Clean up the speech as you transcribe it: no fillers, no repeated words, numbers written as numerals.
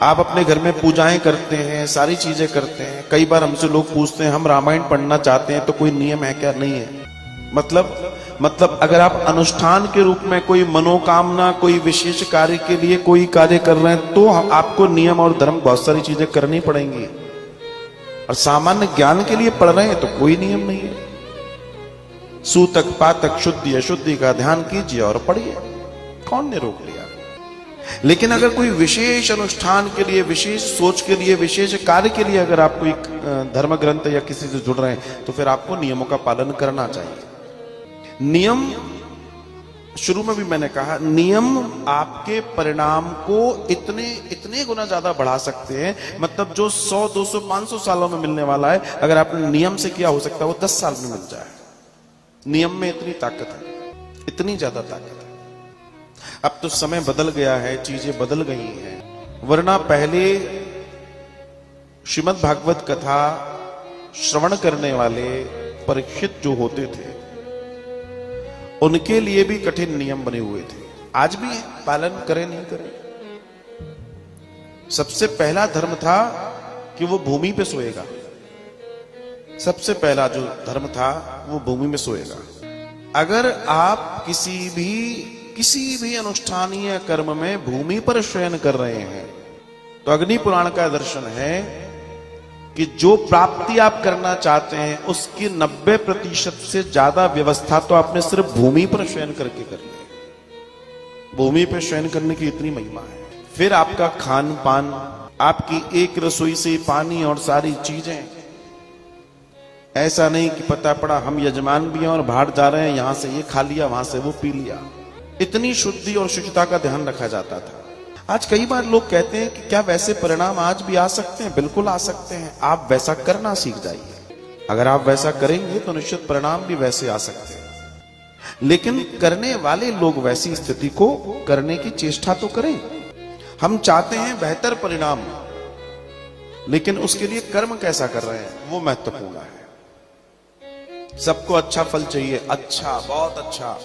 आप अपने घर में पूजाएं करते हैं, सारी चीजें करते हैं। कई बार हमसे लोग पूछते हैं हम रामायण पढ़ना चाहते हैं तो कोई नियम है क्या? नहीं है। मतलब अगर आप अनुष्ठान के रूप में कोई मनोकामना, कोई विशेष कार्य के लिए कोई कार्य कर रहे हैं तो आपको नियम और धर्म बहुत सारी चीजें करनी पड़ेंगी। और सामान्य ज्ञान के लिए पढ़ रहे हैं तो कोई नियम नहीं है। सूतक पातक शुद्धि अशुद्धि का ध्यान कीजिए और पढ़िए, कौन ने रोक लिया? लेकिन अगर कोई विशेष अनुष्ठान के लिए, विशेष सोच के लिए, विशेष कार्य के लिए अगर आप कोई धर्म ग्रंथ या किसी से जुड़ रहे हैं तो फिर आपको नियमों का पालन करना चाहिए। नियम, शुरू में भी मैंने कहा, नियम आपके परिणाम को इतने गुना ज्यादा बढ़ा सकते हैं। मतलब जो 100, 200, 500 सालों में मिलने वाला है, अगर आपने नियम से किया, हो सकता है वो 10 साल में मिल जाए। नियम में इतनी ताकत है, इतनी ज्यादा ताकत है। अब तो समय बदल गया है, चीजें बदल गई हैं। वरना पहले श्रीमद् भागवत कथा श्रवण करने वाले परीक्षित जो होते थे, उनके लिए भी कठिन नियम बने हुए थे। आज भी पालन करें नहीं करें। सबसे पहला धर्म था कि वो भूमि पे सोएगा। सबसे पहला जो धर्म था वो भूमि में सोएगा। अगर आप किसी भी अनुष्ठानीय कर्म में भूमि पर शयन कर रहे हैं तो अग्नि पुराण का दर्शन है कि जो प्राप्ति आप करना चाहते हैं उसकी 90% से ज्यादा व्यवस्था तो आपने सिर्फ भूमि पर शयन करके कर ली। भूमि पर शयन करने की इतनी महिमा है। फिर आपका खान पान, आपकी एक रसोई से पानी और सारी चीजें। ऐसा नहीं कि पता पड़ा हम यजमान भी हैं और बाहर जा रहे हैं, यहां से ये खा लिया, वहां से वो पी लिया। इतनी शुद्धि और शुचिता का ध्यान रखा जाता था। आज कई बार लोग कहते हैं कि क्या वैसे परिणाम आज भी आ सकते हैं? बिल्कुल आ सकते हैं। आप वैसा करना सीख जाइए। अगर आप वैसा करेंगे तो निश्चित परिणाम भी वैसे आ सकते हैं। लेकिन करने वाले लोग वैसी स्थिति को करने की चेष्टा तो करें। हम चाहते हैं बेहतर परिणाम, लेकिन उसके लिए कर्म कैसा कर रहे हैं वो महत्वपूर्ण है। सबको अच्छा फल चाहिए, अच्छा, बहुत अच्छा।